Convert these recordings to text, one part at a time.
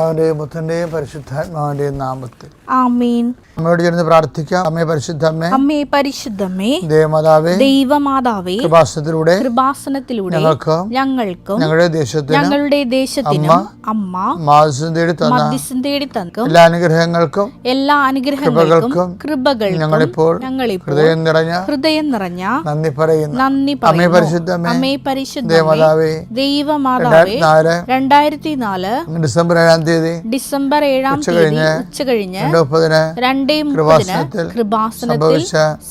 പിതാവിന്റെയും പുത്രന്റെയും പരിശുദ്ധാത്മാവിന്റെയും നാമത്തിൽ ആമേൻ. അമ്മയോട് ചേർന്ന് പ്രാർത്ഥിക്കാം. അമ്മേ പരിശുദ്ധമ്മേ, അമ്മേ പരിശുദ്ധമ്മേ, ദൈവമാതാവേ, കൃപാസനത്തിലൂടെ ഞങ്ങൾക്കും ഞങ്ങളുടെ ദേശത്തിനും അമ്മ മധ്യസ്ഥം തേടി തന്ന എല്ലാ അനുഗ്രഹങ്ങൾക്കും കൃപകൾക്കും ഞങ്ങളിപ്പോൾ ഹൃദയം നിറഞ്ഞ നന്ദി പറയുന്നു. അമ്മേ പരിശുദ്ധമ്മേ, ദൈവമാതാവേ, 2004 ഡിസംബർ 7 തീയതി ഉച്ചകഴിഞ്ഞ് 2:30 കൃപാസനത്തിൽ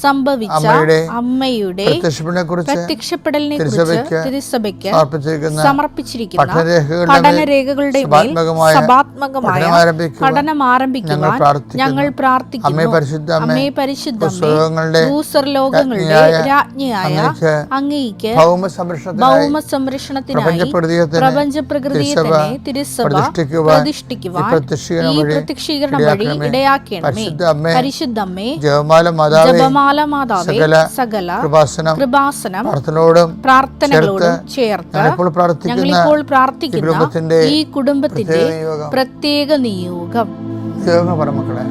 സംഭവിച്ച അമ്മയുടെ പ്രത്യക്ഷപ്പെടലിനെ കുറിച്ച് തിരുസഭയ്ക്ക് സമർപ്പിച്ചിരിക്കുന്ന പഠനരേഖകളുടെ മേൽ സഭാത്മകമായ പഠനം ആരംഭിക്കുവാൻ ഞങ്ങൾ പ്രാർത്ഥിക്കുന്നു. അമ്മേ പരിശുദ്ധമ്മേ, ഭൂസ്വർലോകങ്ങളുടെ രാജ്ഞിയായ അങ്ങേയ്ക്ക് ഭൗമ സംരക്ഷണത്തിനായി പ്രപഞ്ച പ്രകൃതിയെ തന്നെ തിരുസഭ പ്രതിഷ്ഠിക്കുവാൻ ഈ പ്രത്യക്ഷീകരണം വഴി ഇടയാക്കണമേ. പരിശുദ്ധമ്മേ, ജപമാല മാതാവേ, സകല കൃപാസനം പ്രാർത്ഥനകളോടും ചേർത്ത് ഞങ്ങളിപ്പോൾ പ്രാർത്ഥിക്കുന്ന ഈ കുടുംബത്തിന്റെ പ്രത്യേക നിയോഗം. മക്കളെ,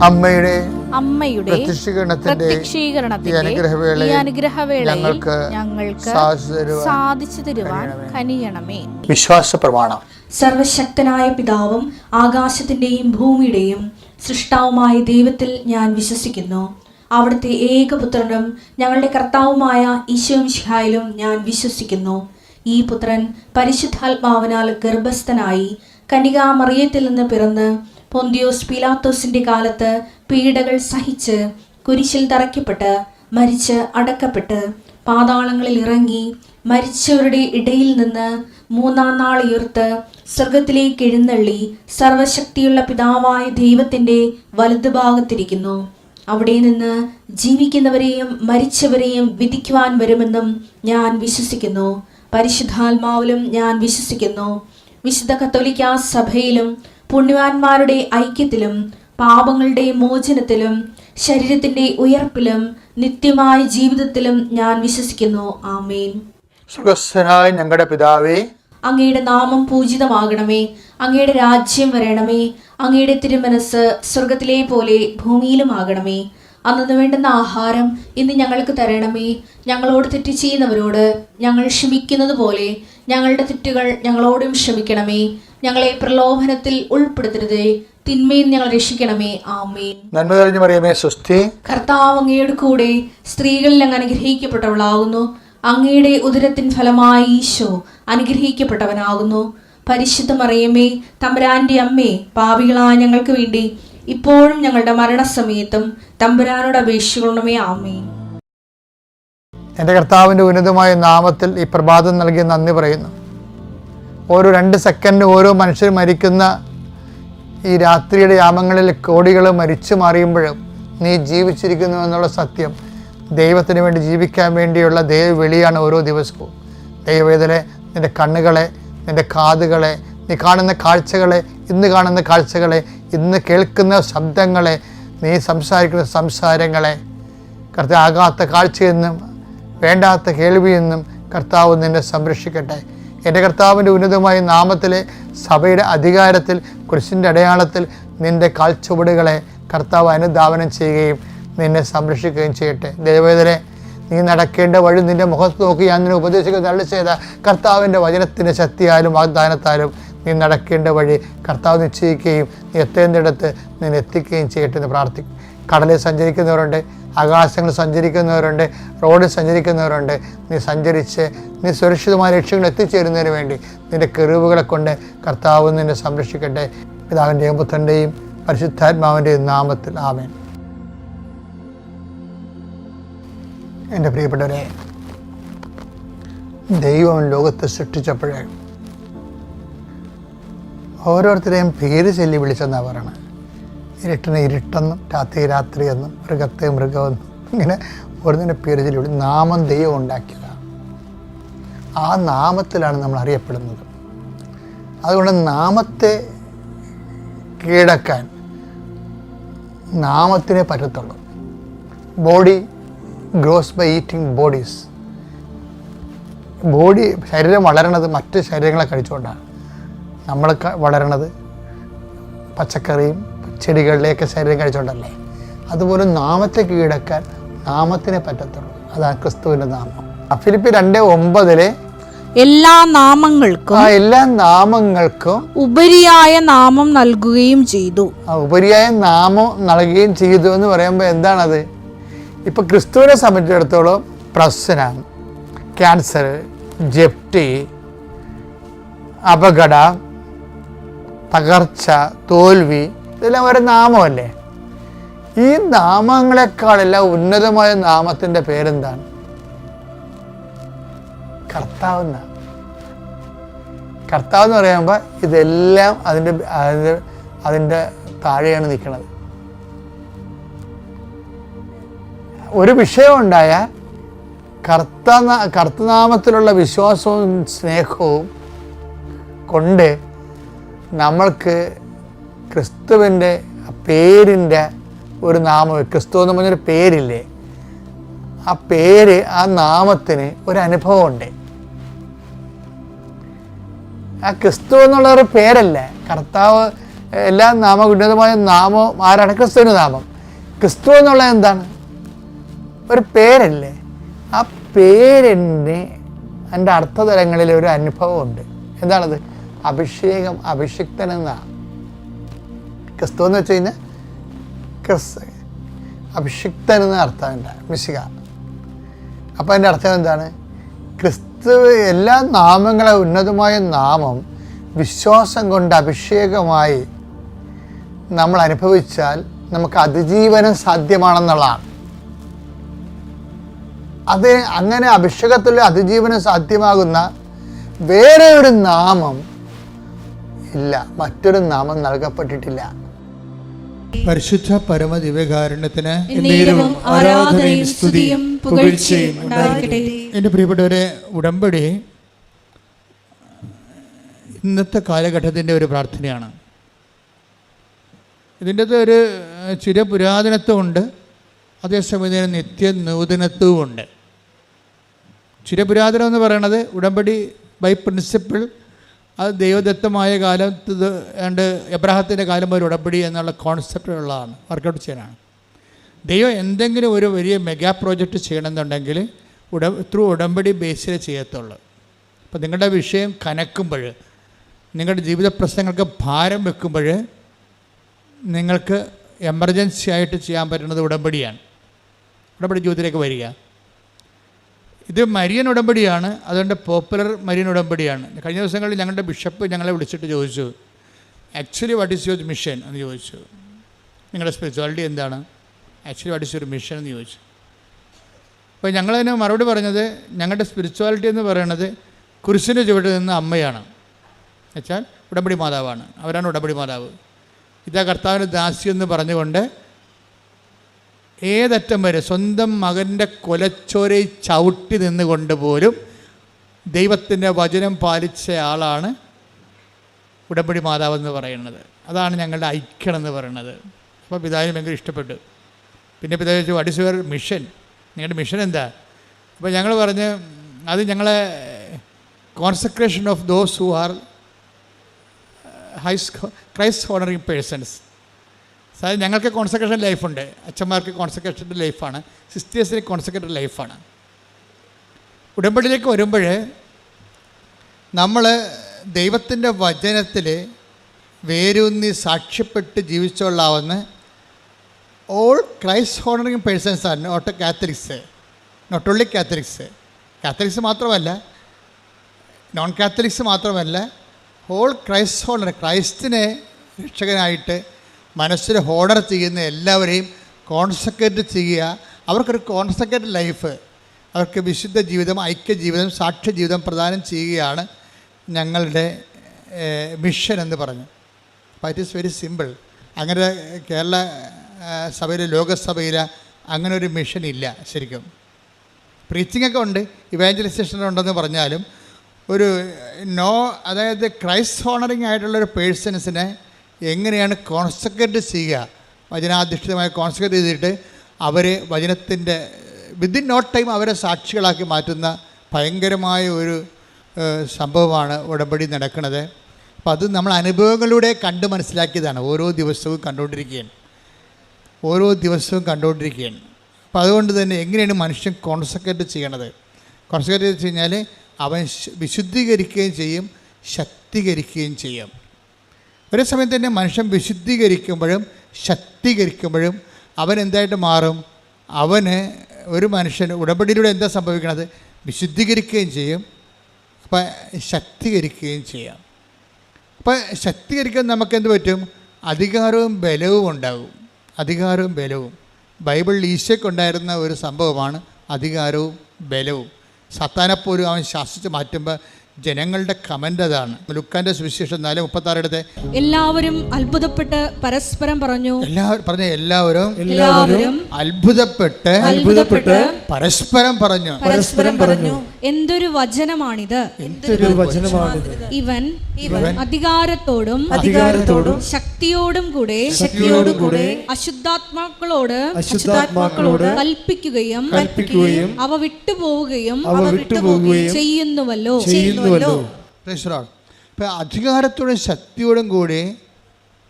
അമ്മയുടെ പ്രത്യക്ഷീകരണത്തിന്റെ ഈ അനുഗ്രഹവേളയിൽ ഞങ്ങൾക്ക് സാധിച്ചു തരുവാൻ കനിയണമേ. വിശ്വാസ പ്രമാണം. സർവശക്തനായ പിതാവും ആകാശത്തിന്റെയും ഭൂമിയുടെയും സൃഷ്ടാവുമായ ദൈവത്തിൽ ഞാൻ വിശ്വസിക്കുന്നു. അവിടുത്തെ ഏകപുത്രനും ഞങ്ങളുടെ കർത്താവുമായ ഈശോമിശിഹായിലും ഞാൻ വിശ്വസിക്കുന്നു. ഈ പുത്രൻ പരിശുദ്ധാത്മാവിനാൽ ഗർഭസ്ഥനായി കന്യകാമറിയത്തിൽ നിന്ന് പിറന്ന് പൊന്തിയോസ് പീലാത്തോസിന്റെ കാലത്ത് പീഡകൾ സഹിച്ച് കുരിശിൽ തറയ്ക്കപ്പെട്ട് മരിച്ച് അടക്കപ്പെട്ട് പാതാളങ്ങളിൽ ഇറങ്ങി മരിച്ചവരുടെ ഇടയിൽ നിന്ന് 3-ാം നാൾ ഉയർത്ത് സ്വർഗത്തിലേക്ക് എഴുന്നള്ളി സർവശക്തിയുള്ള പിതാവായ ദൈവത്തിന്റെ വലതുഭാഗത്തിരിക്കുന്നു. അവിടെ നിന്ന് ജീവിക്കുന്നവരെയും മരിച്ചവരെയും വിധിക്കുവാൻ വരുമെന്നും ഞാൻ വിശ്വസിക്കുന്നു. പരിശുദ്ധാത്മാവിലും ഞാൻ വിശ്വസിക്കുന്നു. വിശുദ്ധ കത്തോലിക്കാ സഭയിലും പുണ്യവാന്മാരുടെ ഐക്യത്തിലും പാപങ്ങളുടെ മോചനത്തിലും ശരീരത്തിന്റെ ഉയർപ്പിലും നിത്യമായ ജീവിതത്തിലും ഞാൻ വിശ്വസിക്കുന്നു. ആമേൻ. സ്വർഗ്ഗസ്ഥനായ ഞങ്ങളുടെ പിതാവേ, അങ്ങയുടെ നാമം പൂജിതമാകണമേ. അങ്ങയുടെ രാജ്യം വരണമേ. അങ്ങയുടെ തിരുമനസ് സ്വർഗത്തിലെ പോലെ ഭൂമിയിലും ആകണമേ. അന്നു വേണ്ടുന്ന ആഹാരം ഇന്ന് ഞങ്ങൾക്ക് തരണമേ. ഞങ്ങളോട് തെറ്റ് ചെയ്യുന്നവരോട് ഞങ്ങൾ ക്ഷമിക്കുന്നത് പോലെ ഞങ്ങളുടെ തെറ്റുകൾ ഞങ്ങളോടും ക്ഷമിക്കണമേ. ഞങ്ങളെ പ്രലോഭനത്തിൽ ഉൾപ്പെടുത്തരുതേ, തിന്മയിൽ ഞങ്ങൾ രക്ഷിക്കണമേ. ആമേൻ. നന്മ നിറഞ്ഞ മറിയമേ, സ്വസ്തി. കർത്താവ് അങ്ങയുടെ കൂടെ സ്ത്രീകളിൽ അങ്ങ് അനുഗ്രഹിക്കപ്പെട്ടവളാകുന്നു. അങ്ങയുടെ ഉദരത്തിൻ ഫലമായി ഈശോ അനുഗ്രഹിക്കപ്പെട്ടവനാകുന്നു. പരിശുദ്ധ മറിയമേ, തമ്പുരാന്റെ അമ്മേ, പാപികളായ ഞങ്ങൾക്ക് വേണ്ടി ഇപ്പോഴും ഞങ്ങളുടെ മരണസമയത്തും തമ്പുരാനോട് അപേക്ഷിക്കണമേ. ആമേൻ. എൻ്റെ കർത്താവിൻ്റെ ഉന്നതമായ നാമത്തിൽ ഈ പ്രഭാതം നൽകി നന്ദി പറയുന്നു. ഓരോ 2 സെക്കൻഡ് ഓരോ മനുഷ്യർ മരിക്കുന്ന ഈ രാത്രിയുടെ യാമങ്ങളിൽ കോടികൾ മരിച്ചു മാറിയുമ്പോഴും നീ ജീവിച്ചിരിക്കുന്നു എന്നുള്ള സത്യം, ദൈവത്തിന് വേണ്ടി ജീവിക്കാൻ വേണ്ടിയുള്ള ദൈവവിളിയാണ് ഓരോ ദിവസവും. ദൈവവേദനെ, നിൻ്റെ കണ്ണുകളെ, നിൻ്റെ കാതുകളെ, നീ കാണുന്ന കാഴ്ചകളെ, ഇന്ന് കാണുന്ന കാഴ്ചകളെ, ഇന്ന് കേൾക്കുന്ന ശബ്ദങ്ങളെ, നീ സംസാരിക്കുന്ന സംസാരങ്ങളെ, കർത്താവ് ആകാത്ത കാഴ്ചയെന്നും വേണ്ടാത്ത കേൾവിയെന്നും കർത്താവ് നിന്നെ സംരക്ഷിക്കട്ടെ. എൻ്റെ കർത്താവിൻ്റെ ഉന്നതമായ നാമത്തിലെ സഭയുടെ അധികാരത്തിൽ കുരിശിൻ്റെ അടയാളത്തിൽ നിൻ്റെ കാൽച്ചുവടുകളെ കർത്താവ് അനുധാവനം ചെയ്യുകയും നിന്നെ സംരക്ഷിക്കുകയും ചെയ്യട്ടെ. ദൈവവേദനെ, നീ നടക്കേണ്ട വഴി നിൻ്റെ മുഖത്ത് നോക്കി ഞാൻ നിന്നെ ഉപദേശിക്കുക തള്ളി ചെയ്ത കർത്താവിൻ്റെ വചനത്തിൻ്റെ ശക്തിയാലും വാഗ്ദാനത്താലും നീ നടക്കേണ്ട വഴി കർത്താവ് നിശ്ചയിക്കുകയും നീ എത്തേണ്ടിടത്ത് നിന്നെ എത്തിക്കുകയും ചെയ്യട്ടെ എന്ന് പ്രാർത്ഥിക്കും. കടലിൽ സഞ്ചരിക്കുന്നവരുണ്ട്, ആകാശങ്ങളിൽ സഞ്ചരിക്കുന്നവരുണ്ട്, റോഡിൽ സഞ്ചരിക്കുന്നവരുണ്ട്. നീ സഞ്ചരിച്ച് നീ സുരക്ഷിതമായ ലക്ഷ്യങ്ങൾ എത്തിച്ചേരുന്നതിന് വേണ്ടി നിൻ്റെ കെറുബുകളെ കൊണ്ട് കർത്താവ് നിന്നെ സംരക്ഷിക്കട്ടെ. പിതാവിൻ്റെയും പുത്രൻ്റെയും പരിശുദ്ധാത്മാവിൻ്റെയും നാമത്തിൽ ആമേൻ. എൻ്റെ പ്രിയപ്പെട്ടവരെ, ദൈവം ലോകത്തെ സൃഷ്ടിച്ചപ്പോഴേ ഓരോരുത്തരെയും പേര് ചൊല്ലി വിളിച്ചെന്നാണ് പറയണത്. ഇരുട്ടിനെ ഇരുട്ടെന്നും രാത്രി രാത്രിയെന്നും മൃഗത്തെ മൃഗമെന്നും ഇങ്ങനെ ഓരോന്നിൻ്റെ പേര് ചൊല്ലി വിളി. നാമം ദൈവം ഉണ്ടാക്കിയതാണ്. ആ നാമത്തിലാണ് നമ്മൾ അറിയപ്പെടുന്നത്. അതുകൊണ്ട് നാമത്തെ കീഴടക്കാൻ നാമത്തിനെ പറ്റത്തുള്ളൂ. Body grows by eating bodies. ശരീരം വളരണത് മറ്റ് ശരീരങ്ങളെ കഴിച്ചുകൊണ്ടാണ്. നമ്മൾ വളരണത് പച്ചക്കറിയും ചെടികളിലെയൊക്കെ ശരീരം കഴിച്ചുകൊണ്ടല്ലേ. അതുപോലെ നാമത്തെ കീഴടക്കാൻ നാമത്തിനെ പറ്റത്തുള്ളൂ. അതാണ് ക്രിസ്തുവിൻ്റെ നാമം. ഫിലിപ്പി 2:9 എല്ലാ നാമങ്ങൾക്കും ഉപരിയായ നാമം നൽകുകയും ചെയ്തു. ഉപരിയായ നാമം നൽകുകയും ചെയ്തു എന്ന് പറയുമ്പോൾ എന്താണത്? ഇപ്പം ക്രിസ്തുവിനെ സംബന്ധിച്ചിടത്തോളം പ്രശ്നം, ക്യാൻസർ, ജപ്തി, അപകടം, തകർച്ച, തോൽവി ഇതെല്ലാം ഒരു നാമമല്ലേ. ഈ നാമങ്ങളെക്കാളെല്ലാം ഉന്നതമായ നാമത്തിൻ്റെ പേരെന്താണ്? കർത്താവ് എന്നാണ്. കർത്താവ് എന്ന് പറയുമ്പോൾ ഇതെല്ലാം അതിൻ്റെ താഴെയാണ് നിൽക്കുന്നത്. ഒരു വിഷയം ഉണ്ടായാൽ കർത്തനാമത്തിലുള്ള വിശ്വാസവും സ്നേഹവും കൊണ്ട് നമ്മൾക്ക് ക്രിസ്തുവിൻ്റെ പേരിൻ്റെ ഒരു നാമം, ക്രിസ്തു എന്ന് പറഞ്ഞൊരു പേരില്ലേ, ആ പേര്, ആ നാമത്തിന് ഒരു അനുഭവമുണ്ട്. ആ ക്രിസ്തു എന്നുള്ളൊരു പേരല്ലേ. കർത്താവ് എല്ലാ ഉന്നതമായ നാമം ആരാണ്? ക്രിസ്തുവിൻ്റെ നാമം. ക്രിസ്തു എന്നുള്ളത് എന്താണ്? ഒരു പേരല്ലേ. ആ പേരിന് എൻ്റെ അർത്ഥതലങ്ങളിൽ ഒരു അനുഭവമുണ്ട്. എന്താണത്? അഭിഷേകം, അഭിഷിക്തൻ എന്നാണ്. ക്രിസ്തു എന്ന് വെച്ച് കഴിഞ്ഞാൽ അഭിഷിക്തൻ എന്ന അർത്ഥം ഉണ്ട്, മിശിക. അപ്പോൾ അതിൻ്റെ അർത്ഥം എന്താണ്? ക്രിസ്തു എല്ലാ നാമങ്ങളെ ഉന്നതമായ നാമം വിശ്വാസം കൊണ്ട് അഭിഷേകമായി നമ്മൾ അനുഭവിച്ചാൽ നമുക്ക് അതിജീവനം സാധ്യമാണെന്നുള്ളതാണ്. അത് അങ്ങനെ അഭിഷേകത്തിൽ അതിജീവനം സാധ്യമാകുന്ന വേറെ ഒരു നാമം ഇല്ല, മറ്റൊരു നാമം നൽകപ്പെട്ടിട്ടില്ല. പരിശുദ്ധ പരമ ദിവ്യകാരുണ്യത്തിന് ആരാധനയും സ്തുതിയും പുകഴ്ചയും ഉണ്ടായിരിക്കട്ടെ. എൻ്റെ പ്രിയപ്പെട്ടവരെ, ഉടമ്പടി ഇന്നത്തെ കാലഘട്ടത്തിൻ്റെ ഒരു പ്രാർത്ഥനയാണ്. ഇതിൻ്റെ ഒരു ചിരപുരാതനത്വമുണ്ട്, അതേസമയം നിത്യ നൂതനത്വമുണ്ട്. ചിരപുരാതനം എന്ന് പറയുന്നത് ഉടമ്പടി ബൈ പ്രിൻസിപ്പിൾ, അത് ദൈവദത്തമായ കാലത്ത് ഏതാണ്ട് എബ്രാഹത്തിൻ്റെ കാലം ഒരു ഉടമ്പടി എന്നുള്ള കോൺസെപ്റ്റുള്ളതാണ്, വർക്കൗട്ട് ചെയ്യാനാണ്. ദൈവം എന്തെങ്കിലും ഒരു വലിയ മെഗാ പ്രോജക്റ്റ് ചെയ്യണമെന്നുണ്ടെങ്കിൽ ത്രൂ ഉടമ്പടി ബേസിൽ ചെയ്യത്തുള്ളൂ. അപ്പോൾ നിങ്ങളുടെ വിഷയം കനക്കുമ്പോൾ, നിങ്ങളുടെ ജീവിത പ്രശ്നങ്ങൾക്ക് ഭാരം വെക്കുമ്പോൾ നിങ്ങൾക്ക് എമർജൻസി ആയിട്ട് ചെയ്യാൻ പറ്റുന്നത് ഉടമ്പടിയാണ്. ഉടമ്പടി ജീവിതത്തിലേക്ക് വരിക. ഇത് മരിയൻ ഉടമ്പടിയാണ്, അതുകൊണ്ട് പോപ്പുലർ മരിയൻ ഉടമ്പടിയാണ്. കഴിഞ്ഞ ദിവസങ്ങളിൽ ഞങ്ങളുടെ ബിഷപ്പ് ഞങ്ങളെ വിളിച്ചിട്ട് ചോദിച്ചു, actually what is your mission എന്ന് ചോദിച്ചു. നിങ്ങളുടെ സ്പിരിച്വാലിറ്റി എന്താണ്? Actually what is your mission എന്ന് ചോദിച്ചു. അപ്പോൾ ഞങ്ങളതിന് മറുപടി പറഞ്ഞത്, ഞങ്ങളുടെ സ്പിരിച്വാലിറ്റി എന്ന് പറയുന്നത് കുരിശിൻ്റെ ചുവട്ടിൽ നിന്ന് അമ്മയാണ്, എന്നുവെച്ചാൽ ഉടമ്പടി മാതാവാണ്, അവരാണ് ഉടമ്പടി മാതാവ്. ഇതാ കർത്താവിൻ്റെ ദാസി എന്ന് പറഞ്ഞുകൊണ്ട് ഏതറ്റം വരെ സ്വന്തം മകൻ്റെ കൊലച്ചോരയിൽ ചവിട്ടി നിന്നുകൊണ്ട് പോലും ദൈവത്തിൻ്റെ വചനം പാലിച്ച ആളാണ് ഉടമ്പടി മാതാവെന്ന് പറയുന്നത്. അതാണ് ഞങ്ങളുടെ ഐക്യം എന്ന് പറയുന്നത്. അപ്പോൾ പിതാവിന് ഭയങ്കര ഇഷ്ടപ്പെട്ടു. പിന്നെ പിതാവ് ചോദിച്ചു, വാട്ട് ഈസ് യുവർ മിഷൻ? നിങ്ങളുടെ മിഷൻ എന്താ? അപ്പോൾ ഞങ്ങൾ പറഞ്ഞ്, അത് ഞങ്ങളെ consecration of those who are Christ honouring persons. അതായത് ഞങ്ങൾക്ക് കോൺസെക്രേഷൻ ലൈഫുണ്ട്, അച്ഛന്മാർക്ക് കോൺസെക്രേഷൻ്റെ ലൈഫാണ്, സിസ്റ്റേഴ്സിന് കോൺസെക്രേറ്റഡ് ലൈഫാണ്. ഉടമ്പടിയിലേക്ക് വരുമ്പോൾ നമ്മൾ ദൈവത്തിൻ്റെ വചനത്തിൽ വേരൂന്നി സാക്ഷ്യപ്പെട്ട് ജീവിച്ചോളാവുന്ന all Christ honoring persons are not Catholics, not only Catholics. Catholics മാത്രമല്ല, നോൺ കാത്തലിക്സ് മാത്രമല്ല, ഹോൾ ക്രൈസ്റ്റ് ഹോണർ, ക്രൈസ്റ്റിനെ രക്ഷകനായിട്ട് മനസ്സിൽ ഹോണർ ചെയ്യുന്ന എല്ലാവരെയും കോൺസെൻട്രേറ്റ് ചെയ്യുക. അവർക്കൊരു കോൺസെൻട്രേറ്റ് ലൈഫ്, അവർക്ക് വിശുദ്ധ ജീവിതം, ഐക്യ ജീവിതം, സാക്ഷ്യ ജീവിതം പ്രദാനം ചെയ്യുകയാണ് ഞങ്ങളുടെ മിഷൻ എന്ന് പറഞ്ഞു. അപ്പോൾ ഇറ്റ് ഈസ് വെരി സിമ്പിൾ. അങ്ങനെ കേരള സഭയിൽ, ലോകസഭയിൽ അങ്ങനെ ഒരു മിഷൻ ഇല്ല. ശരിക്കും പ്രീച്ചിങ്ങൊക്കെ ഉണ്ട്, ഇവാഞ്ചലൈസേഷൻ ഉണ്ടെന്ന് പറഞ്ഞാലും ഒരു അതായത് ക്രൈസ്റ്റ് ഹോണറിങ് ആയിട്ടുള്ളൊരു പേഴ്സൺസിനെ എങ്ങനെയാണ് കോൺസെൻട്രേറ്റ് ചെയ്യുക, വചനാധിഷ്ഠിതമായി കോൺസെൻട്രേറ്റ് ചെയ്തിട്ട് അവരെ വചനത്തിൻ്റെ വിത്തിൻ നോ ടൈം അവരെ സാക്ഷികളാക്കി മാറ്റുന്ന ഭയങ്കരമായ ഒരു സംഭവമാണ് ഉടമ്പടി നടക്കുന്നത്. അപ്പോൾ അത് നമ്മൾ അനുഭവങ്ങളിലൂടെ കണ്ട് മനസ്സിലാക്കിയതാണ്. ഓരോ ദിവസവും കണ്ടുകൊണ്ടിരിക്കുകയാണ്. അപ്പോൾ അതുകൊണ്ട് തന്നെ എങ്ങനെയാണ് മനുഷ്യൻ കോൺസെൻട്രേറ്റ് ചെയ്യണത്? കോൺസെൻട്രേറ്റ് വെച്ച് കഴിഞ്ഞാൽ അവൻ വിശുദ്ധീകരിക്കുകയും ചെയ്യും, ശക്തീകരിക്കുകയും ചെയ്യും. ഒരേ സമയം തന്നെ മനുഷ്യൻ വിശുദ്ധീകരിക്കുമ്പോഴും ശക്തീകരിക്കുമ്പോഴും അവൻ എന്തായിട്ട് മാറും? അവന് ഒരു മനുഷ്യൻ ഉടമ്പടിയിലൂടെ എന്താ സംഭവിക്കണത്? വിശുദ്ധീകരിക്കുകയും ചെയ്യും, അപ്പം ശക്തീകരിക്കുകയും ചെയ്യാം. അപ്പം ശക്തീകരിക്കാൻ നമുക്കെന്ത് പറ്റും? അധികാരവും ബലവും ഉണ്ടാകും. അധികാരവും ബലവും ബൈബിളിൽ ഈശോയ്ക്കുണ്ടായിരുന്ന ഒരു സംഭവമാണ് അധികാരവും ബലവും. സത്താനെപ്പോലും അവൻ ശാസിച്ച് മാറ്റുമ്പോൾ ജനങ്ങളുടെ കമൻ്റ് അതാണ്. ലുക്കാൻ്റെ സുവിശേഷം 4:36 എടുത്ത് എല്ലാവരും അത്ഭുതപ്പെട്ട് പരസ്പരം പറഞ്ഞു. എല്ലാവരും അത്ഭുതപ്പെട്ട് പരസ്പരം പറഞ്ഞു, എന്തൊരു വചനമാണിത്! ഇവൻ അധികാരത്തോടും ശക്തിയോടും കൂടെ അശുദ്ധാത്മാക്കളോട് കൽപ്പിക്കുകയും അവ വിട്ടുപോവുകയും ചെയ്യുന്നുവല്ലോ. ഇപ്പം അധികാരത്തോടും ശക്തിയോടും കൂടി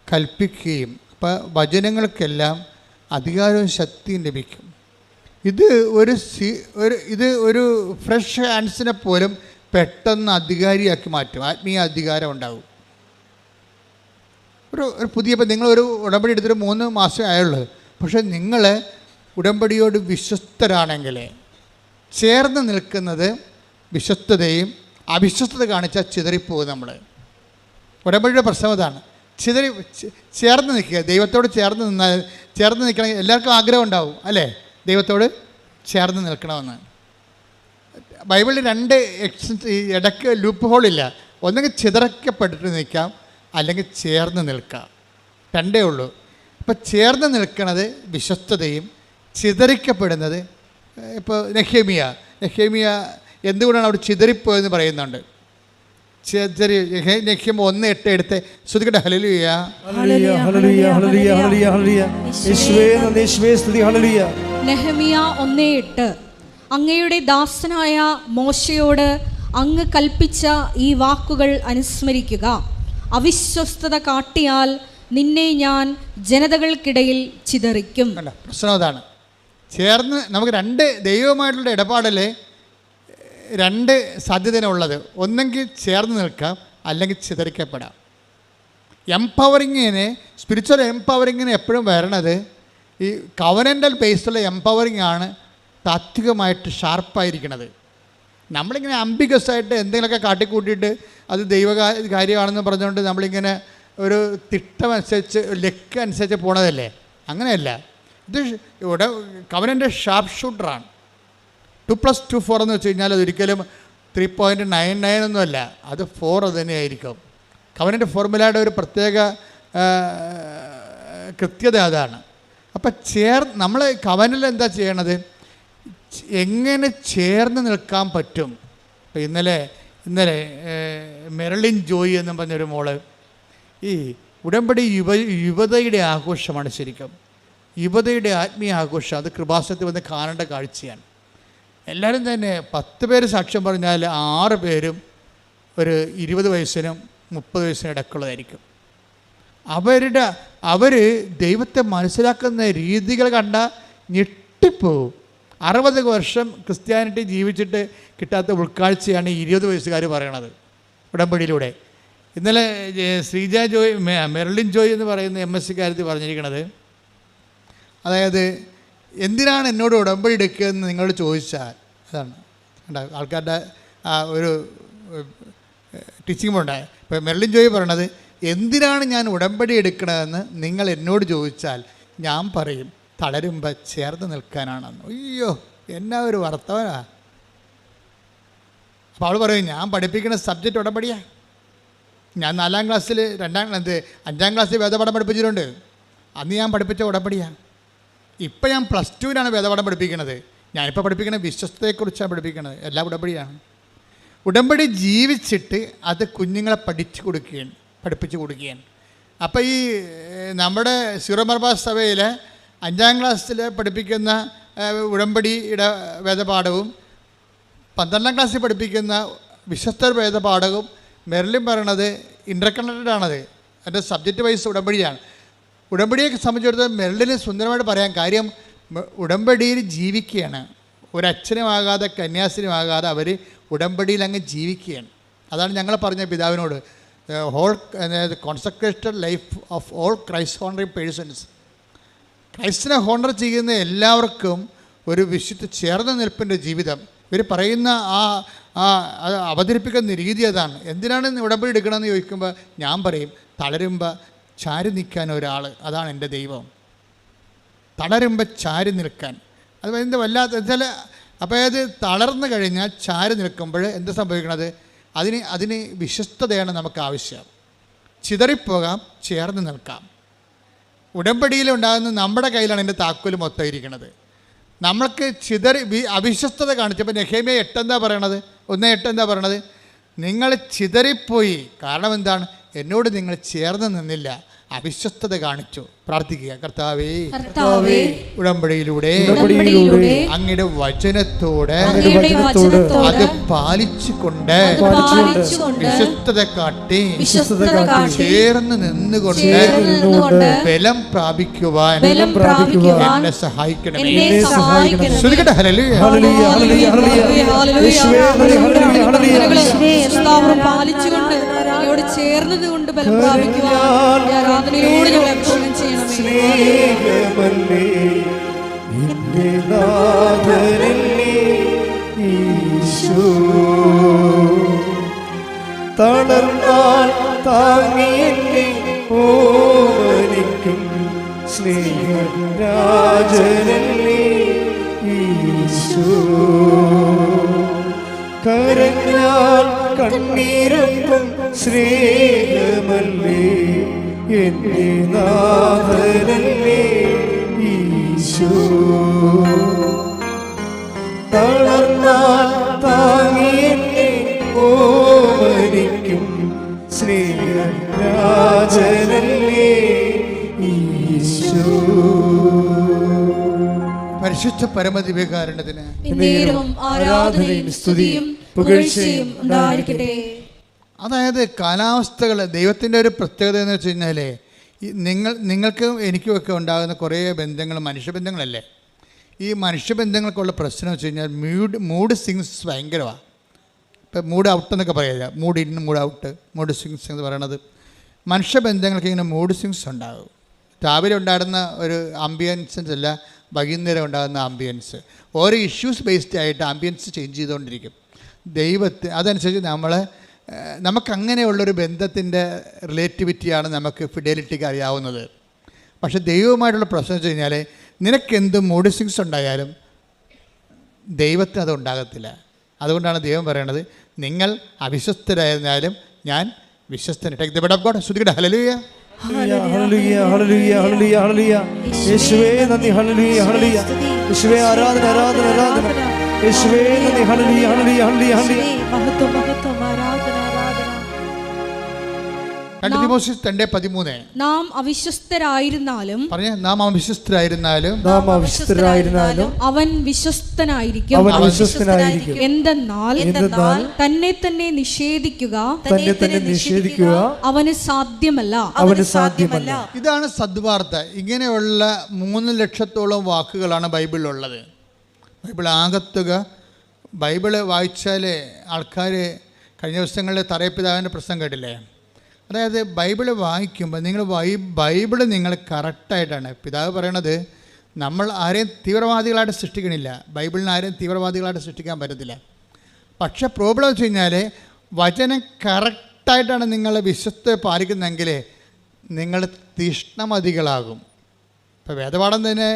കൽപ്പിക്കുകയും, അപ്പം വചനങ്ങൾക്കെല്ലാം അധികാരവും ശക്തിയും ലഭിക്കും. ഇത് ഒരു ഫ്രഷ് ഹാൻഡ്സിനെ പോലും പെട്ടെന്ന് അധികാരിയാക്കി മാറ്റും. ആത്മീയ അധികാരം ഉണ്ടാകും. ഒരു പുതിയ, ഇപ്പം നിങ്ങളൊരു ഉടമ്പടി എടുത്തിട്ട് 3 മാസമേ ആയുള്ളൂ. പക്ഷേ നിങ്ങൾ ഉടമ്പടിയോട് വിശ്വസ്തരാണെങ്കിൽ, ചേർന്ന് നിൽക്കുന്നത് വിശ്വസ്തതയും, അവിശ്വസ്തത കാണിച്ചാൽ ചിതറിപ്പോകും. നമ്മൾ ഉടമ്പടിയുടെ പ്രശ്നം അതാണ്. ചേർന്ന് നിൽക്കുക, ദൈവത്തോട് ചേർന്ന് നിൽക്കണമെങ്കിൽ എല്ലാവർക്കും ആഗ്രഹം ഉണ്ടാവും അല്ലേ? ദൈവത്തോട് ചേർന്ന് നിൽക്കണമെന്ന്. ബൈബിളിൽ 2 ഇടയ്ക്ക് ലൂപ്പ് ഹോളില്ല. ഒന്നെങ്കിൽ ചിതറക്കപ്പെട്ടിട്ട് നിൽക്കാം, അല്ലെങ്കിൽ ചേർന്ന് നിൽക്കാം. 2 ഉള്ളൂ. അപ്പോൾ ചേർന്ന് നിൽക്കുന്നത് വിശ്വസ്തതയും, ചിതറിക്കപ്പെടുന്നത് ഇപ്പോൾ നെഹേമിയ എന്തുകൊണ്ടാണ് അവിടെ ചിതറിപ്പോയെന്ന് പറയുന്നുണ്ട്. നെഹ്യം 1:8 എടുത്ത് ശ്രുതികട്ടെ. ഹല്ലേലൂയ. നെഹെമിയ 1:8 അങ്ങയുടെ ദാസനായ മോശയോട് അങ്ങ് കൽപ്പിച്ച ഈ വാക്കുകൾ അനുസ്മരിക്കുക. അവിശ്വസ്തത കാട്ടിയാൽ നിന്നെ ഞാൻ ജനതകൾക്കിടയിൽ ചിതറിക്കും. പ്രശ്നം അതാണ്. ചേർന്ന് നമുക്ക് 2 ദൈവമായിട്ടുള്ള ഇടപാടിൽ 2 സാധ്യതയുള്ളത്. ഒന്നെങ്കിൽ ചേർന്ന് നിൽക്കാം, അല്ലെങ്കിൽ ചിതറിക്കപ്പെടാം. സ്പിരിച്വൽ എംപവറിങ്ങിന് എപ്പോഴും വരണത് ഈ കവനൻ്റൽ ബേസ്ഡുള്ള എംപവറിങ് ആണ് താത്വികമായിട്ട് ഷാർപ്പായിരിക്കണത്. നമ്മളിങ്ങനെ അംബിഗസായിട്ട് എന്തെങ്കിലുമൊക്കെ കാട്ടിക്കൂട്ടിയിട്ട് അത് കാര്യമാണെന്ന് പറഞ്ഞുകൊണ്ട് നമ്മളിങ്ങനെ ഒരു തിട്ടമനുസരിച്ച് ലക്ക് അനുസരിച്ച് പോണതല്ലേ? അങ്ങനെയല്ല. ഇത് ഇവിടെ കവനൻ്റെ ഷാർപ്പ് ഷൂട്ടറാണ്. 2+2 4 എന്ന് വെച്ച് കഴിഞ്ഞാൽ അതൊരിക്കലും 3.99 ഒന്നുമല്ല, അത് 4 തന്നെയായിരിക്കും. കവനൻ്റെ ഫോർമുലയുടെ ഒരു പ്രത്യേക കൃത്യത അതാണ്. അപ്പം നമ്മൾ കവനിൽ എന്താ ചെയ്യണത്? എങ്ങനെ ചേർന്ന് നിൽക്കാൻ പറ്റും? ഇപ്പം ഇന്നലെ മെർലിൻ ജോയി എന്നും പറഞ്ഞൊരു മോള്, ഈ ഉടമ്പടി യുവതയുടെ ആഘോഷമാണ്. ശരിക്കും യുവതയുടെ ആത്മീയ ആഘോഷം. അത് കൃപാസനത്തിൽ വന്ന് കാണേണ്ട കാഴ്ചയാണ്. എല്ലാവരും തന്നെ 10 പേര് സാക്ഷ്യം പറഞ്ഞാൽ 6 പേരും ഒരു 20 വയസ്സിനും 30 വയസ്സിനും ഇടയ്ക്കുള്ളതായിരിക്കും. അവർ ദൈവത്തെ മനസ്സിലാക്കുന്ന രീതികൾ കണ്ട ഞെട്ടിപ്പോവും. 60 വർഷം ക്രിസ്ത്യാനിറ്റി ജീവിച്ചിട്ട് കിട്ടാത്ത ഉൾക്കാഴ്ചയാണ് ഈ 20 വയസ്സുകാർ പറയണത് ഉടമ്പടിയിലൂടെ. ഇന്നലെ ശ്രീജ ജോയ്, മെർലിൻ ജോയ് എന്ന് പറയുന്ന MSc കാര്യത്തിൽ പറഞ്ഞിരിക്കണത്, അതായത് എന്തിനാണ് എന്നോട് ഉടമ്പടി എടുക്കുകയെന്ന് നിങ്ങളോട് ചോദിച്ചാൽ, അതാണ് ആൾക്കാരുടെ ആ ഒരു ടീച്ചിങ് ഉണ്ടായത്. ഇപ്പോൾ മെർലിൻ ജോയി പറയണത്, എന്തിനാണ് ഞാൻ ഉടമ്പടി എടുക്കണതെന്ന് നിങ്ങൾ എന്നോട് ചോദിച്ചാൽ ഞാൻ പറയും തളരുമ്പോൾ ചേർന്ന് നിൽക്കാനാണെന്ന്. അയ്യോ, എന്നാ ഒരു വർത്തമാനാ. അപ്പോൾ അവൾ പറയും, ഞാൻ പഠിപ്പിക്കുന്ന സബ്ജക്റ്റ് ഉടമ്പടിയാണ്. ഞാൻ 4ാം ക്ലാസ്സിൽ 5ാം ക്ലാസ്സിൽ വേദപാഠം പഠിപ്പിച്ചിട്ടുണ്ട്. അന്ന് ഞാൻ പഠിപ്പിച്ച ഉടമ്പടിയാണ്. ഇപ്പം ഞാൻ +2-നാണ് വേദപാഠം പഠിപ്പിക്കുന്നത്. ഞാനിപ്പോൾ പഠിപ്പിക്കുന്നത് വിശ്വസ്തയെക്കുറിച്ചാണ് പഠിപ്പിക്കുന്നത്. എല്ലാം ഉടമ്പടിയാണ്. ഉടമ്പടി ജീവിച്ചിട്ട് അത് കുഞ്ഞുങ്ങളെ പഠിപ്പിച്ചു കൊടുക്കുകയാണ്. അപ്പോൾ ഈ നമ്മുടെ സീറോ മലബാർ സഭയിൽ 5ാം ക്ലാസ്സിൽ പഠിപ്പിക്കുന്ന ഉടമ്പടിയുടെ വേദപാഠവും 12ാം ക്ലാസ്സിൽ പഠിപ്പിക്കുന്ന വിശ്വസ്ത വേദപാഠവും മെർലിൻ പറയണത് ഇൻ്റർകണക്റ്റഡ് ആണത്. അതിൻ്റെ സബ്ജക്റ്റ് വൈസ് ഉടമ്പടിയാണ്. ഉടമ്പടിയെ സംബന്ധിച്ചിടത്തോളം മെർലിന് സുന്ദരമായിട്ട് പറയാൻ കാര്യം, ഉടമ്പടിയിൽ ജീവിക്കുകയാണ്. ഒരച്ഛനുമാകാതെ കന്യാസ്ത്രീയുമാകാതെ അവർ ഉടമ്പടിയിൽ അങ്ങ് ജീവിക്കുകയാണ്. അതാണ് ഞങ്ങൾ പറഞ്ഞ പിതാവിനോട്, whole consecrated life of all Christ honouring persons. ക്രൈസ്റ്റിനെ ഹോണർ ചെയ്യുന്ന എല്ലാവർക്കും ഒരു വിശുദ്ധ ചേർന്ന നിൽപ്പിൻ്റെ ജീവിതം. ഇവർ പറയുന്ന അവതരിപ്പിക്കുന്ന രീതി അതാണ്. എന്തിനാണ് ഉടമ്പടി എടുക്കണമെന്ന് ചോദിക്കുമ്പോൾ ഞാൻ പറയും, തളരുമ്പോൾ ചാരി നിൽക്കാൻ ഒരാൾ, അതാണ് എൻ്റെ ദൈവം. തളരുമ്പോൾ ചാരി നിൽക്കാൻ, അത് എന്താ വല്ലാത്ത വെച്ചാൽ, അപ്പോൾ അത് തളർന്നു കഴിഞ്ഞാൽ ചാരി നിൽക്കുമ്പോൾ എന്താ സംഭവിക്കണത്? അതിന് വിശ്വസ്തതയാണ് നമുക്ക് ആവശ്യം. ചിതറിപ്പോകാം, ചേർന്ന് നിൽക്കാം. ഉടമ്പടിയിലുണ്ടാകുന്ന നമ്മുടെ കയ്യിലാണ് എൻ്റെ താക്കോൽ മൊത്തം ഇരിക്കുന്നത്. നമ്മൾക്ക് അവിശ്വസ്തത കാണിച്ചപ്പോൾ നെഹേമ്യ 8 എന്താ പറയണത്? 1:8 എന്താ പറയണത്? നിങ്ങൾ ചിതറിപ്പോയി. കാരണം എന്താണ്? എന്നോട് നിങ്ങൾ ചേർന്ന് നിന്നില്ല, അവിശ്വസ്തത കാണിച്ചു. പ്രാർത്ഥിക്കുക, കർത്താവേ, ഉടമ്പടിയിലൂടെ അങ്ങയുടെ വചനത്തോടെ അത് പാലിച്ചുകൊണ്ട് വിശ്വസ്തത കാട്ടി ചേർന്ന് നിന്നുകൊണ്ട് ബലം പ്രാപിക്കുവാൻ എന്നെ സഹായിക്കണമേ. ശ്രദ്ധിക്കട്ടെ. പാലിച്ചുകൊണ്ട് ചേർന്നത് കൊണ്ട് ബലം പ്രാപിക്കുവാൻ ആരാധനയിലൂടെ ഞങ്ങളെ എപ്പോഴും ചെയ്യണമേ. സ്നേഹമല്ലേ നിന്റെ നാഥനല്ലേ ഈശോ, തളർന്നാൽ താങ്ങിയെന്നെ ഓമനിക്കും സ്നേഹരാജനല്ലേ ഈശോ, കരഞ്ഞാൽ കണ്ണീരൊപ്പം സ്നേഹമല്ലേ എന്റെ നാഥനല്ലേ ഈശോ, തളർന്നാൽ താങ്ങിയെന്നെ ഓമനിക്കും സ്നേഹരാജനല്ലേ ഈശോ. പരിശുദ്ധ പരമദിവ്യകാരുണ്യത്തിന് ആരാധനയും സ്തുതിയും പുകഴ്ചയും ഉണ്ടായിരിക്കട്ടെ. അതായത് കാലാവസ്ഥകൾ ദൈവത്തിൻ്റെ ഒരു പ്രത്യേകത എന്ന് വെച്ച് കഴിഞ്ഞാൽ, നിങ്ങൾക്കും എനിക്കുമൊക്കെ ഉണ്ടാകുന്ന കുറേ ബന്ധങ്ങൾ മനുഷ്യബന്ധങ്ങളല്ലേ. ഈ മനുഷ്യബന്ധങ്ങൾക്കുള്ള പ്രശ്നം വെച്ച് കഴിഞ്ഞാൽ മൂഡ് സ്വിങ്സ് ഭയങ്കരമാണ്. ഇപ്പം മൂഡ് ഔട്ട് എന്നൊക്കെ പറയുക, mood in, mood out, mood swings എന്ന് പറയണത്. മനുഷ്യബന്ധങ്ങൾക്ക് ഇങ്ങനെ മൂഡ് സ്വിങ്സ് ഉണ്ടാകും. രാവിലെ ഉണ്ടാകുന്ന ഒരു ആംബിയൻസ് അല്ല വൈകുന്നേരം ഉണ്ടാകുന്ന ആംബിയൻസ്. ഓരോ ഇഷ്യൂസ് ബേസ്ഡ് ആയിട്ട് ആംബിയൻസ് ചേഞ്ച് ചെയ്തുകൊണ്ടിരിക്കും. അതനുസരിച്ച് നമുക്കങ്ങനെയുള്ളൊരു ബന്ധത്തിൻ്റെ റിലേറ്റിവിറ്റിയാണ് നമുക്ക് ഫിഡലിറ്റിക്ക് അറിയാവുന്നത്. പക്ഷേ ദൈവവുമായിട്ടുള്ള പ്രശ്നം വെച്ച് കഴിഞ്ഞാൽ നിനക്കെന്ത് മൂഡ് സ്വിങ്സ് ഉണ്ടായാലും ദൈവത്തിന് അത് ഉണ്ടാകത്തില്ല. അതുകൊണ്ടാണ് ദൈവം പറയണത്, നിങ്ങൾ അവിശ്വസ്തരായിരുന്നാലും ഞാൻ വിശ്വസ്തൻ. Take the word of God. ശ്രുതിക്കട്ടെ. Hallelujah, hallelujah, hallelujah, hallelujah, hallelujah. യേശുവേ നന്ദി. Hallelujah, hallelujah. യേശുവേ ആരാധന, ആരാധന, ആരാധന. യേശുവേ നന്ദി. Hallelujah, hallelujah, hallelujah, hallelujah. മഹത്വം, മഹത്വം, ആരാധന, ആരാധന. 2 തിമോഥെയോസ് 2:13. നാം അവിശ്വസ്തരായിരുന്നാലും പറഞ്ഞേ, നാം അവിശ്വസ്തരായിരുന്നാലും അവൻ വിശ്വസ്തനായിരിക്കും. എന്തെന്നാൽ തന്നെ തന്നെ നിഷേധിക്കുക അവന് സാധ്യമല്ല. ഇതാണ് സദ്വാർത്ത. ഇങ്ങനെയുള്ള 3 ലക്ഷത്തോളം വാക്കുകളാണ് ബൈബിളിലുള്ളത്. ബൈബിൾ ആകത്തുക, ബൈബിള് വായിച്ചാൽ ആൾക്കാർ കഴിഞ്ഞ ദിവസങ്ങളിൽ തറയപ്പിതാവിൻ്റെ പ്രസംഗം കേട്ടില്ലേ? അതായത് ബൈബിള് വായിക്കുമ്പോൾ ബൈബിള് നിങ്ങൾ കറക്റ്റായിട്ടാണ് പിതാവ് പറയണത്. നമ്മൾ ആരെയും തീവ്രവാദികളായിട്ട് സൃഷ്ടിക്കണില്ല. ബൈബിളിന് ആരെയും തീവ്രവാദികളായിട്ട് സൃഷ്ടിക്കാൻ പറ്റത്തില്ല. പക്ഷേ പ്രോബ്ലം വെച്ച് കഴിഞ്ഞാൽ വചനം കറക്റ്റായിട്ടാണ് നിങ്ങൾ വിശ്വസ്ത പാലിക്കുന്നതെങ്കിൽ നിങ്ങൾ തീഷ്ണമതികളാകും. ഇപ്പോൾ വേദപാഠം തന്നെ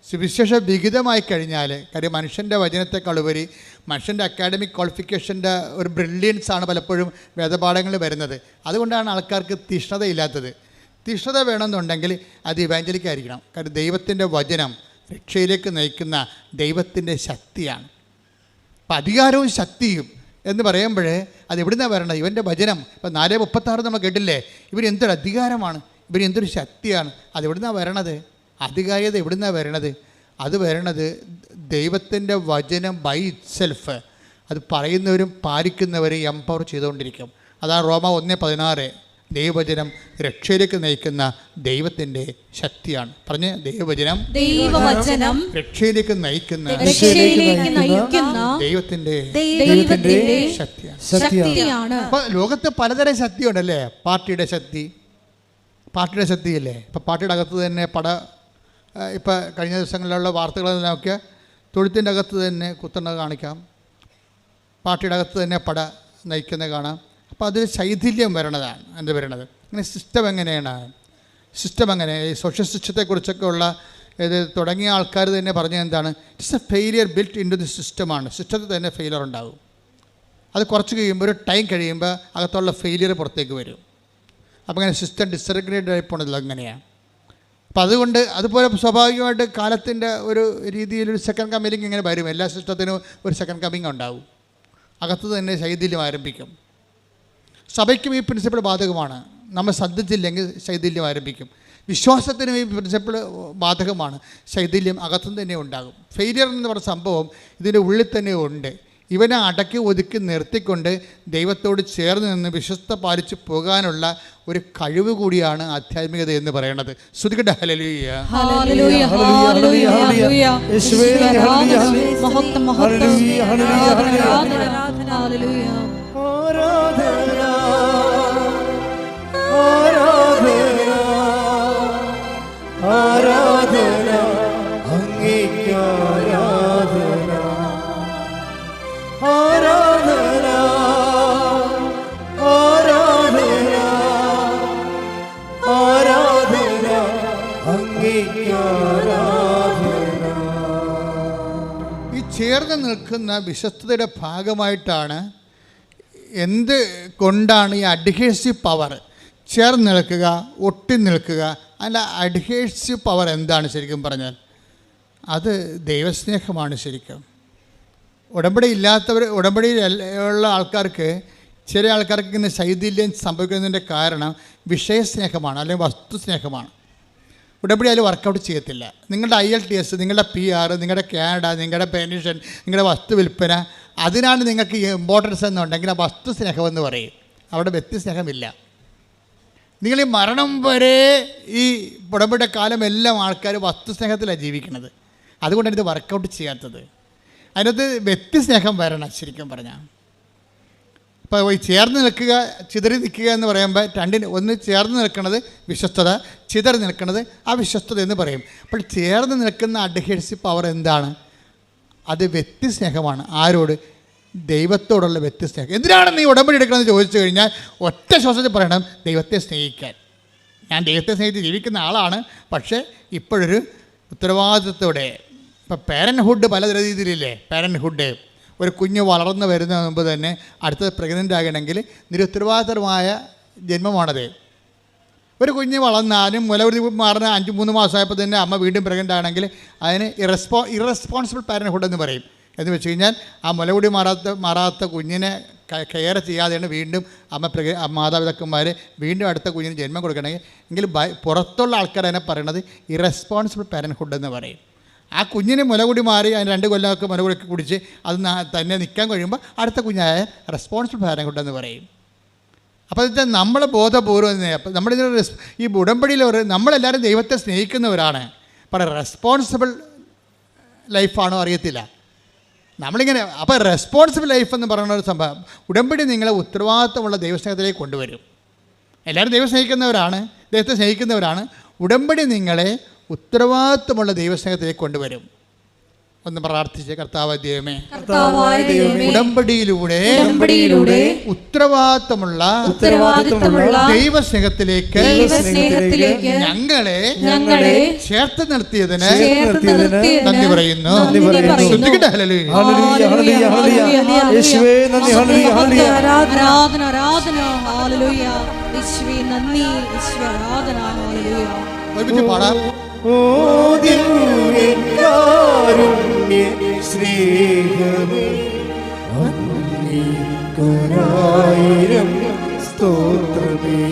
സുവിശേഷ വിഹിതമായി കഴിഞ്ഞാൽ, കാര്യം മനുഷ്യൻ്റെ വചനത്തെക്കാളുപരി മനുഷ്യൻ്റെ അക്കാഡമിക് ക്വാളിഫിക്കേഷൻ്റെ ഒരു ബ്രില്യൻസാണ് പലപ്പോഴും വേദപാഠങ്ങളിൽ വരുന്നത്. അതുകൊണ്ടാണ് ആൾക്കാർക്ക് തീഷ്ണതയില്ലാത്തത്. തീഷ്ണത വേണമെന്നുണ്ടെങ്കിൽ അത് ഇവാഞ്ചലിക്കായിരിക്കണം. കാരണം ദൈവത്തിൻ്റെ വചനം രക്ഷയിലേക്ക് നയിക്കുന്ന ദൈവത്തിൻ്റെ ശക്തിയാണ്. അപ്പം അധികാരവും ശക്തിയും എന്ന് പറയുമ്പോൾ അത് എവിടുന്നാണ് വരണത്? ഇവൻ്റെ വചനം. ഇപ്പം 4:36 നമ്മൾ കേട്ടില്ലേ, ഇവർ എന്തൊരു അധികാരമാണ്, ഇവർ എന്തൊരു ശക്തിയാണ്. അത് എവിടുന്നാണ് വരണത്? അധികാരിയത എവിടുന്നാണ് വരണത്? അത് വരണത് ദൈവത്തിൻ്റെ വചനം ബൈ ഇറ്റ്സെൽഫ്. അത് പറയുന്നവരും പാലിക്കുന്നവരും എംപവർ ചെയ്തുകൊണ്ടിരിക്കും. അതാണ് റോമ 1:16. ദൈവവചനം രക്ഷയിലേക്ക് നയിക്കുന്ന ദൈവത്തിൻ്റെ ശക്തിയാണ്. പറഞ്ഞ് ദൈവവചനം രക്ഷയിലേക്ക് നയിക്കുന്ന ദൈവത്തിൻ്റെ ശക്തിയാണ്. അപ്പോൾ ലോകത്ത് പലതരം ശക്തിയുണ്ടല്ലേ. പാർട്ടിയുടെ ശക്തിയല്ലേ. ഇപ്പം പാർട്ടിയുടെ അകത്ത് തന്നെ ഇപ്പം കഴിഞ്ഞ ദിവസങ്ങളിലുള്ള വാർത്തകളെല്ലാം ഒക്കെ തൊഴുത്തിൻ്റെ അകത്ത് തന്നെ കുത്തുന്നത് കാണിക്കാം, പാർട്ടിയുടെ അകത്ത് തന്നെ പട നയിക്കുന്നത് കാണാം. അപ്പോൾ അതൊരു ശൈഥില്യം വരണതാണ്. എന്ത് വരണത്? അങ്ങനെ സിസ്റ്റം എങ്ങനെയാണ്? ഈ സോഷ്യൽ സിസ്റ്റത്തെക്കുറിച്ചൊക്കെ ഉള്ള ഇത് തുടങ്ങിയ ആൾക്കാർ തന്നെ പറഞ്ഞത് എന്താണ്? It's a failure built in to the സിസ്റ്റമാണ്. സിസ്റ്റത്തിൽ തന്നെ ഫെയിലിയർ ഉണ്ടാകും. അത് കുറച്ച് കഴിയുമ്പോൾ, ഒരു ടൈം കഴിയുമ്പോൾ അകത്തുള്ള ഫെയിലിയർ പുറത്തേക്ക് വരും. അപ്പോൾ അങ്ങനെ സിസ്റ്റം ഡിസ്റെഗുലേറ്റഡ് ആയി പോണതില്ല. അങ്ങനെയാണ്. അപ്പോൾ അതുകൊണ്ട് അതുപോലെ സ്വാഭാവികമായിട്ട് കാലത്തിൻ്റെ ഒരു രീതിയിലൊരു സെക്കൻഡ് കമ്മിങ് ഇങ്ങനെ വരും. എല്ലാ സിസ്റ്റത്തിനും ഒരു സെക്കൻഡ് കമ്മിങ് ഉണ്ടാവും. അകത്ത് തന്നെ ശൈഥില്യം ആരംഭിക്കും. സഭയ്ക്കും ഈ പ്രിൻസിപ്പിൾ ബാധകമാണ്. നമ്മൾ ശ്രദ്ധിച്ചില്ലെങ്കിൽ ശൈഥില്യം ആരംഭിക്കും. വിശ്വാസത്തിനും ഈ പ്രിൻസിപ്പിൾ ബാധകമാണ്. ശൈഥില്യം അകത്തുനിന്ന് തന്നെ ഉണ്ടാകും. ഫെയിലിയർ എന്ന് പറഞ്ഞ സംഭവം ഇതിൻ്റെ ഉള്ളിൽ തന്നെ ഉണ്ട്. ഇവനെ അടക്കി ഒതുക്കി നിർത്തിക്കൊണ്ട് ദൈവത്തോട് ചേർന്ന് നിന്ന് വിശ്വസ്ത പാലിച്ച് പോകാനുള്ള ഒരു കഴിവ് കൂടിയാണ് ആധ്യാത്മികത എന്ന് പറയുന്നത്. ശ്രുതികട്ടെ ഹല്ലേലൂയ. ഹല്ലേലൂയ ഹല്ലേലൂയ ഹല്ലേലൂയ യേശുവേ ഹല്ലേലൂയ മഹത്വം മഹത്വം ഹല്ലേലൂയ ഹല്ലേലൂയ ആരാധന ആരാധന ആരാധന അങ്ങേക്ക് ആരാധന ആരാധന ആരാധന ആരാധന അങ്ങേക്ക് ആരാധന. ഈ ചേർന്ന് നിൽക്കുന്ന വിശ്വസ്തയുടെ ഭാഗമായിട്ടാണ് എന്ത് കൊണ്ടാണ് ഈ അഡ്ഹേസീവ് പവർ, ചേർന്ന് നിൽക്കുക, ഒട്ടി നിൽക്കുക. അതിൻ്റെ അഡ്ഹേസീവ് പവർ എന്താണ് ശരിക്കും പറഞ്ഞാൽ? അത് ദൈവസ്നേഹമാണ് ശരിക്കും. ഉടമ്പടി ഉള്ള ആൾക്കാർക്ക്, ചില ആൾക്കാർക്ക് ഇങ്ങനെ ശൈഥില്യം സംഭവിക്കുന്നതിൻ്റെ കാരണം വിഷയസ്നേഹമാണ്, അല്ലെങ്കിൽ വസ്തുസ്നേഹമാണ്. ഉടമ്പടി അതിൽ വർക്കൗട്ട് ചെയ്യത്തില്ല. നിങ്ങളുടെ IELTS, നിങ്ങളുടെ PR, നിങ്ങളുടെ കാനഡ, നിങ്ങളുടെ പെൻഷൻ, നിങ്ങളുടെ വസ്തു വിൽപ്പന, അതിനാണ് നിങ്ങൾക്ക് ഇമ്പോർട്ടൻസ് എന്നുണ്ടെങ്കിൽ ആ വസ്തു സ്നേഹമെന്ന് പറയും. അവിടെ വ്യക്തിസ്നേഹമില്ല. നിങ്ങൾ ഈ മരണം വരെ ഈ ഉടമ്പടിയുടെ കാലം എല്ലാം ആൾക്കാർ വസ്തുസ്നേഹത്തിലാണ് ജീവിക്കുന്നത്. അതുകൊണ്ടാണ് ഇത് വർക്കൗട്ട് ചെയ്യാത്തത്. അതിനകത്ത് വ്യക്തിസ്നേഹം വരണം ശരിക്കും പറഞ്ഞാൽ. ഇപ്പോൾ ഈ ചേർന്ന് നിൽക്കുക, ചിതറി നിൽക്കുക എന്ന് പറയുമ്പോൾ ഒന്ന് ചേർന്ന് നിൽക്കുന്നത് വിശ്വസ്തത, ചിതറി നിൽക്കുന്നത് അവിശ്വസ്തത എന്ന് പറയും. അപ്പോൾ ചേർന്ന് നിൽക്കുന്ന അഡ്ഹേസീവ് പവർ എന്താണ്? അത് വ്യക്തിസ്നേഹമാണ്. ആരോട്? ദൈവത്തോടുള്ള വ്യക്തിസ്നേഹം. എന്തിനാണ് നീ ഉടമ്പടി എടുക്കണമെന്ന് ചോദിച്ചു കഴിഞ്ഞാൽ ഒറ്റ ശ്വാസത്തിൽ പറയണം, ദൈവത്തെ സ്നേഹിക്കാൻ. ഞാൻ ദൈവത്തെ സ്നേഹിച്ച് ജീവിക്കുന്ന ആളാണ്, പക്ഷേ ഇപ്പോഴൊരു ഉത്തരവാദിത്വത്തോടെ. ഇപ്പോൾ പേരൻറ്ഹുഡ് പല രീതിയിലില്ലേ. പേരൻറ്ഹുഡ്, ഒരു കുഞ്ഞ് വളർന്നു വരുന്നതിന് മുമ്പ് തന്നെ അടുത്തത് പ്രഗ്നൻ്റ് ആകണമെങ്കിൽ നിരുത്തരവാദിത്തരമായ ജന്മമാണത്. ഒരു കുഞ്ഞ് വളർന്നാലും മുലകുടി മാറുന്ന 3 മാസമായപ്പോൾ തന്നെ അമ്മ വീണ്ടും പ്രഗ്നൻ്റ് ആണെങ്കിൽ അതിന് ഇറസ്പോൺസിബിൾ പാരൻറ്ഹുഡ് എന്ന് പറയും. എന്ന് വെച്ച് കഴിഞ്ഞാൽ ആ മുലകുടി മാറാത്ത കുഞ്ഞിനെ കെയർ ചെയ്യാതെയാണ് വീണ്ടും മാതാപിതാക്കന്മാർ വീണ്ടും അടുത്ത കുഞ്ഞിന് ജന്മം കൊടുക്കണമെങ്കിൽ പുറത്തുള്ള ആൾക്കാർ അതിനെ പറയണത് ഇറസ്പോൺസിബിൾ പാരൻറ്ഹുഡ് എന്ന് പറയും. ആ കുഞ്ഞിന് മുലകുടി മാറി അതിന് 2 കൊല്ലമൊക്കെ മുലകുടി കുടിച്ച് അത് തന്നെ നിൽക്കാൻ കഴിയുമ്പോൾ അടുത്ത കുഞ്ഞായ റെസ്പോൺസിബിൾ പാരൻറ്ഹുഡ് എന്ന് പറയും. അപ്പോൾ ഇത് നമ്മൾ ബോധപൂർവ്വം അപ്പം നമ്മളിതിന് ഈ ഉടമ്പടിയിൽ നമ്മളെല്ലാവരും ദൈവത്തെ സ്നേഹിക്കുന്നവരാണ്. പക്ഷേ റെസ്പോൺസിബിൾ ലൈഫാണോ അറിയത്തില്ല നമ്മളിങ്ങനെ. അപ്പോൾ റെസ്പോൺസിബിൾ ലൈഫ് എന്ന് പറയുന്ന ഒരു സംഭവം ഉടമ്പടി നിങ്ങളെ ഉത്തരവാദിത്തമുള്ള ദൈവസ്നേഹത്തിലേക്ക് കൊണ്ടുവരും. എല്ലാവരും ദൈവം സ്നേഹിക്കുന്നവരാണ്, ദൈവത്തെ സ്നേഹിക്കുന്നവരാണ്. ഉടമ്പടി നിങ്ങളെ ഉത്തരവാദിത്വമുള്ള ദൈവസ്നേഹത്തിലേക്ക് കൊണ്ടുവരും. ഒന്ന് പ്രാർത്ഥിച്ച്, കർത്താവായ ദൈവമേ, കർത്താവായ ദൈവമേ, ഉടമ്പടിയിലൂടെ ഉത്തരവാദിത്തമുള്ള ദൈവസ്നേഹത്തിലേക്ക് ഞങ്ങളെ ചേർത്ത് നിർത്തിയതിന് നന്ദി പറയുന്നു. ശ്രദ്ധിക്കട്ടെ. ഹല്ലേലൂയ. Hallelujah, hallelujah. യേശുവേ നന്ദി. Hallelujah, hallelujah. ആരാധന, ആരാധന. ഹല്ലേലൂയ. യേശുവേ നന്ദി. യേശുവേ ആരാധന. ഹല്ലേലൂയ. ഒരുമിച്ച് പാടാം. ഓ ദിവ്യകാരുണ്യ സ്നേഹമേ, അങ്ങേക്കൊരായിരം സ്തോത്രമേ.